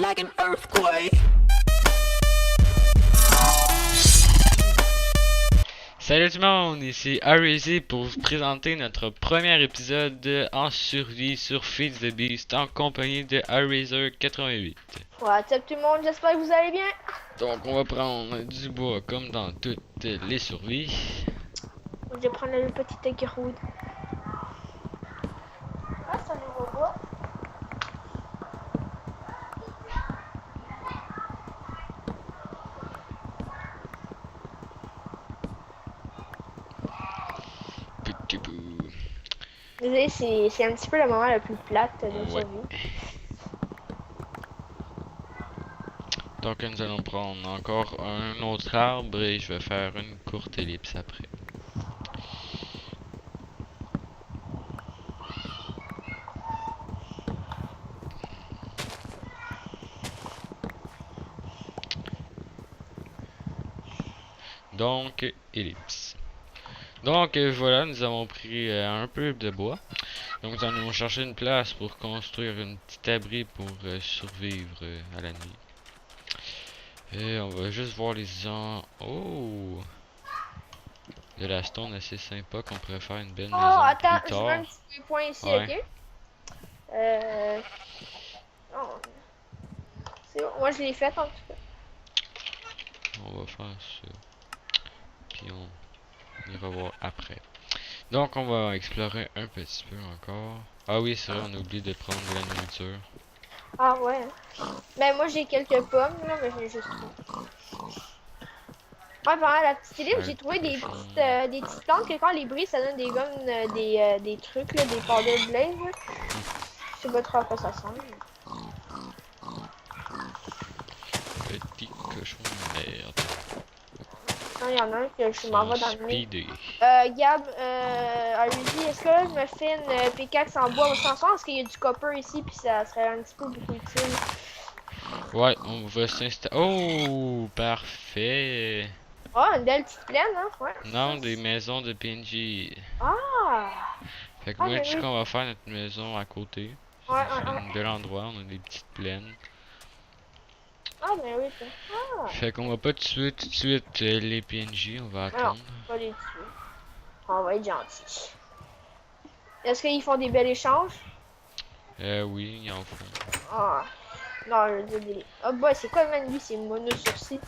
like an earthquake. Salut tout le monde, ici Arizy pour vous présenter notre premier épisode en survie sur Feed the Beast en compagnie de Arizer88. What's up tout le monde, j'espère que vous allez bien. Donc on va prendre du bois comme dans toutes les survies. Je vais prendre le petit écureuil. Ah, c'est un nouveau bois. Petit bout. Désolé, c'est un petit peu le moment le plus plate de notre Ouais. vie. Donc nous allons prendre encore un autre arbre et je vais faire une courte ellipse après. Donc, ellipse. Donc voilà, nous avons pris un peu de bois. Donc nous allons chercher une place pour construire une petite abri pour survivre à la nuit. Et on va juste voir les gens. Oh! De la stone assez sympa qu'on pourrait faire une belle Oh, maison attends, plus je veux un tard. petit point ici, Ouais. ok? Oh. C'est bon, moi je l'ai fait en tout cas. On va faire ça. Puis on ira voir après. Donc on va explorer un petit peu encore. Ah oui, c'est vrai, on a oublié de prendre de la nourriture. Ah ouais. Ben moi j'ai quelques pommes là, mais j'ai juste trop. Ouais, pendant la petite ellipse, j'ai trouvé des petites plantes que quand les brises, ça donne des gommes, des trucs là, des powder blaze. Là. Je sais pas trop à quoi ça ressemble. Petit cochon de merde. Non, il y en a un que je m'en vais dans le mur. Speedé. Gab, allez-y, est-ce que là, je me fais une pickaxe en bois au sens parce qu'il y a du copper ici, puis ça serait un petit peu beaucoup utile. Ouais, on va s'installer. Oh, parfait. Oh, une belle petite plaine, hein? Ouais. Non, des maisons de PNJ. Ah! Fait que Ah, moi, mais je dis oui. qu'on va faire notre maison à côté. Ouais, C'est ouais, ouais. un bel endroit, on a des petites plaines. Ah, mais oui, ça. Ah! Fait qu'on va pas tuer tout de suite les PNJ, on va Non, attendre. pas les tuer. On va être gentil. Est-ce qu'ils font des bels échanges? Oui, ils en font. Ah! Non, je veux dire des... Oh, boy, c'est quoi, man, lui? C'est mono sourcil.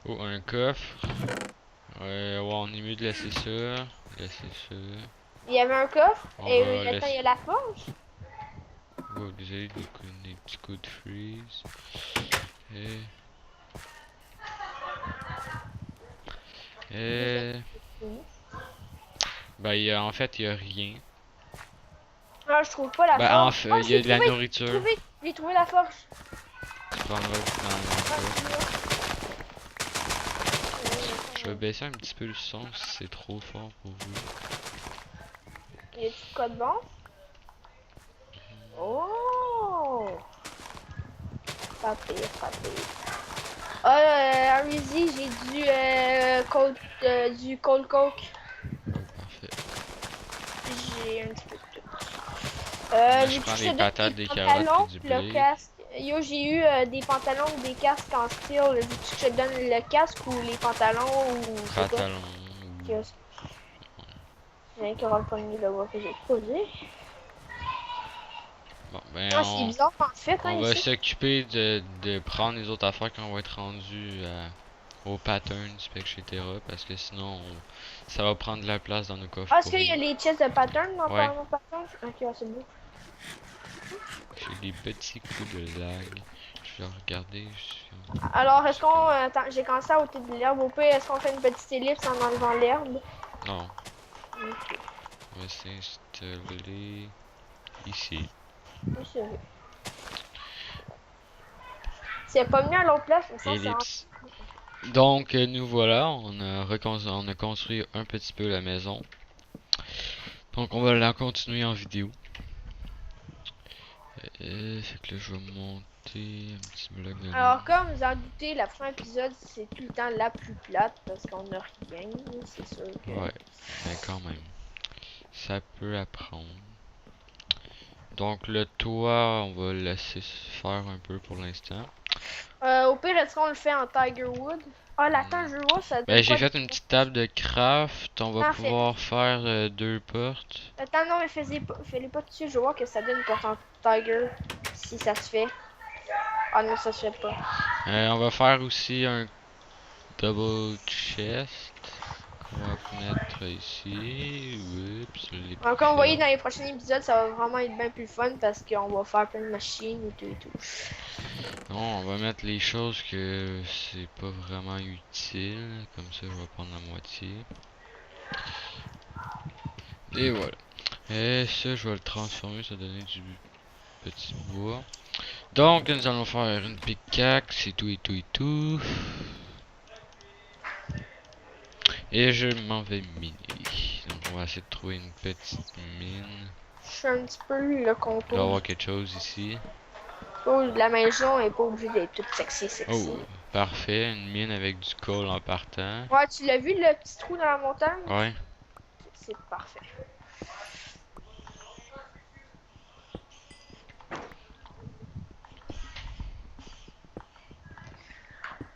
Oh, un coffre. Ouais, on est mieux de laisser ça. Laisser ça. Il y avait un coffre, On et va maintenant, il y laisser. a la forge. Oh, désolé, des petits coups de freeze. Et. Ben, en fait, il y a rien. Ah, je trouve pas la Ben, forge. en fait, Oh, il je y a l'ai de la trouvé! nourriture. J'ai trouvé la forge. Tu prendras dans Ah, le coffre. c'est là. Je vais baisser un petit peu le son si c'est trop fort pour vous. Y a-tu de quoi de bon? Oh! Pas pire, pas pire. Oh, Arizy, j'ai du cold coke. Oh, parfait. J'ai un petit peu de tout. Moi, je J'ai prends touché des de patates, des des carottes pantalons, et du le blé. casque. Yo, j'ai eu des pantalons ou des casques en style. Veux-tu que je te donne le casque ou les pantalons ou c'est quoi? Pantalon. Qu'est-ce- J'ai un carotte poignée de bois que j'ai posé. Bon, ben, Ah, c'est bizarre en fait, hein, on va ici. s'occuper de prendre les autres affaires quand on va être rendu aux patterns, etc. Parce que sinon, ça va prendre de la place dans nos coffres. Ah, est-ce qu'il y a les chests de pattern dans Ouais. mon pattern? Ok, ah, c'est beau. J'ai des petits coups de lag. Je vais regarder. Alors, est-ce qu'on. Attends, j'ai commencé à ôter de l'herbe. Au pire, est-ce qu'on fait une petite ellipse en enlevant l'herbe? Non, Ok, on va s'installer ici. oui, c'est vrai. C'est pas mieux à l'autre place, mais ça, c'est Ellipse. Donc, nous voilà, on a construit un petit peu la maison. Donc, on va la continuer en vidéo. Fait que là, je vais monter un petit bloc de Alors, laine. comme vous en doutez, la fin épisode, c'est tout le temps la plus plate parce qu'on a rien, c'est sûr que. Ouais, mais quand même, ça peut apprendre. Donc le toit, on va le laisser faire un peu pour l'instant. Au pire, est-ce qu'on le fait en Tiger Wood? Ah, là, attends, je veux voir, ça Ben donne j'ai quoi? fait une petite table de craft. On va Non, fais... pouvoir faire 2 portes. Attends, non, mais fais-les pas tout de suite, je veux voir que ça donne une porte en Tiger, si ça se fait. Ah non, ça se fait pas. On va faire aussi un double chest qu'on va mettre ici. Oups, je l'ai plus Comme vous voyez fait. dans les prochains épisodes, ça va vraiment être bien plus fun parce qu'on va faire plein de machines et tout et tout. Non, on va mettre les choses que c'est pas vraiment utile. Comme ça, je vais prendre la moitié. Et voilà. Et ça, je vais le transformer, ça va donner du petit bois. Donc, nous allons faire une pickaxe et tout et tout et tout. Et je m'en vais miner. Donc, on va essayer de trouver une petite mine. Je fais un petit peu le Il doit y contour. avoir quelque chose ici. Oh, la maison est pas obligée d'être toute sexy. Oh, parfait. Une mine avec du coal en partant. Ouais, tu l'as vu le petit trou dans la montagne? Ouais. C'est parfait.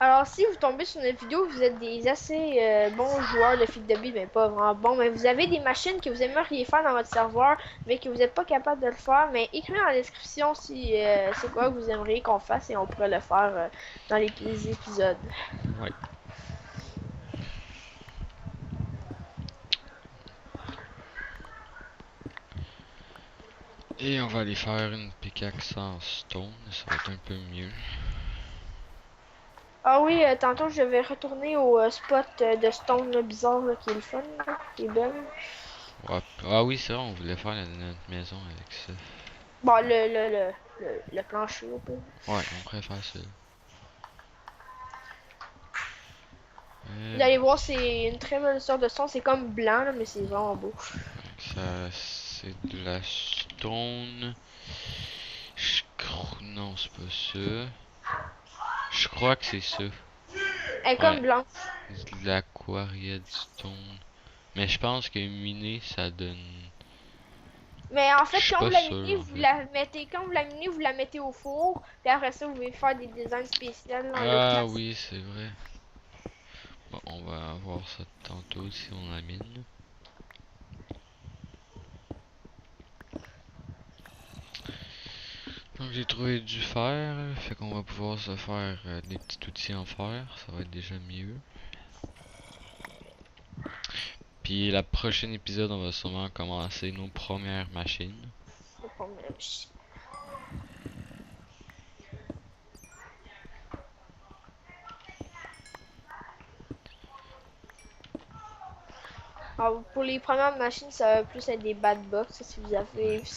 Alors, si vous tombez sur notre vidéo, vous êtes des assez bons joueurs de Feed the Beat, mais pas vraiment bons, mais vous avez des machines que vous aimeriez faire dans votre serveur, mais que vous n'êtes pas capable de le faire, mais écrivez dans la description si c'est quoi que vous aimeriez qu'on fasse et on pourrait le faire dans les épisodes. Ouais. Et on va aller faire une pickaxe en stone. Ça va être un peu mieux. Ah oui, tantôt je vais retourner au spot de stone là, bizarre là, qui est le fun, là, qui est belle. Ouais. Ah oui, c'est vrai, on voulait faire notre maison avec ça. Bon, le plancher au peu. Ouais, on préfère ça. Vous allez voir, c'est une très belle sorte de son. C'est comme blanc, là, mais c'est vraiment beau. Ça, c'est de la stone. Non, c'est pas ça. Je crois que c'est ça. Elle est Ouais, comme blanc. de la quarried stone. Mais je pense que miner, ça donne. Mais en Je fait, suis quand vous pas la sûr minez, en vous fait. la mettez, quand vous la minez, vous la mettez au four. Puis après ça, vous pouvez faire des designs spéciaux en le Ah place. oui, c'est vrai. Bon, on va voir ça tantôt si on la mine. Donc j'ai trouvé du fer, fait qu'on va pouvoir se faire des petits outils en fer, ça va être déjà mieux. Puis la prochaine épisode, on va sûrement commencer nos premières machines. C'est pas mal. Alors, pour les premières machines, ça va plus être des bad box. Si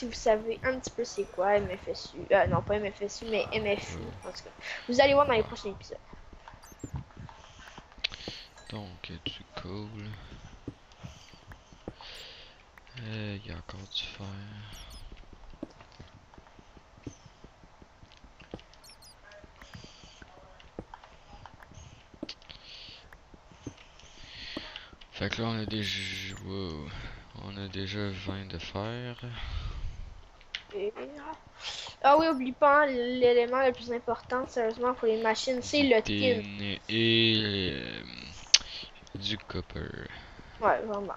vous savez un petit peu c'est quoi MFSU, non pas MFSU, mais MFU. En tout cas, vous allez voir dans les prochains épisodes. Donc du coal. Il y a encore du fer. Fait que là on a déjà. Wow. On a déjà 20 de fer. Et... Ah oui, oublie pas, hein, l'élément le plus important, sérieusement, pour les machines, c'est Du le tin. tin et du copper. Ouais, vraiment.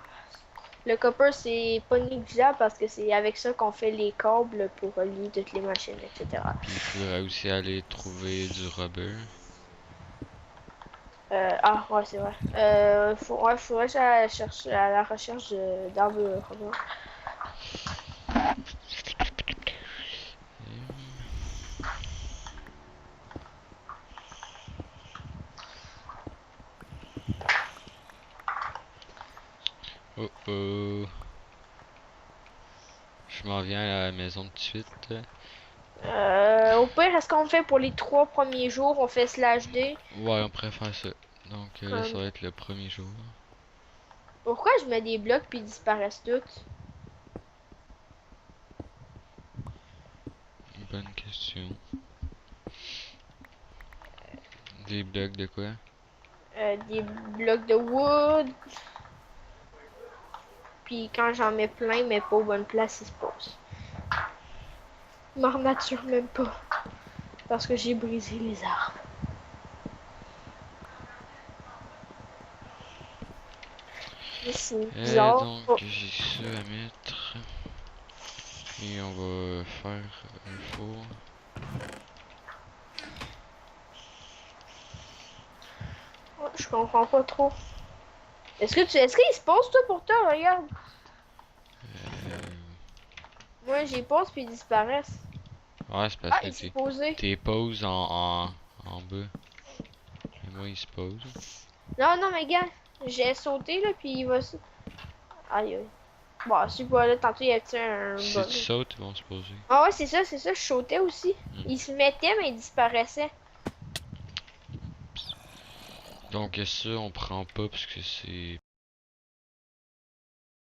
Le copper, c'est pas négligeable parce que c'est avec ça qu'on fait les câbles pour relier toutes les machines, etc. Puis il faudrait aussi aller trouver du rubber. Ah, ouais, c'est vrai. Faudrait que j'aille chercher à la recherche d'arbres rubber. Oh oh. Je m'en viens à la maison tout de suite. Au pire, est-ce qu'on fait pour les 3 premiers jours, on fait /D? Ouais, on préfère ça. Donc là, ça Comme... va être le premier jour. Pourquoi je mets des blocs puis ils disparaissent tous? Bonne question. Des blocs de quoi? Des blocs de wood. Puis quand j'en mets plein, mais pas aux bonnes places, ils se posent. Je m'en nature même pas. Parce que j'ai brisé les arbres. Mais c'est bizarre. Donc Oh, j'ai ça à mettre. Et on va faire un four. je comprends pas trop. Est-ce qu'il se pose toi pour toi, regarde? Euh, Moi j'y pose puis ils disparaissent. ouais, c'est parce Ah, que il s'est posé. t'es poses en bas. Et moi, il se pose. Non, non, mais gars, j'ai sauté là puis il va. Aïe aïe. Bon, c'est pas là, tantôt il y a un Si tu bug. sautes, ils vont se poser. Ah ouais, c'est ça, je sautais aussi. Hmm. Il se mettait mais il disparaissait. Donc ça, on prend pas parce que c'est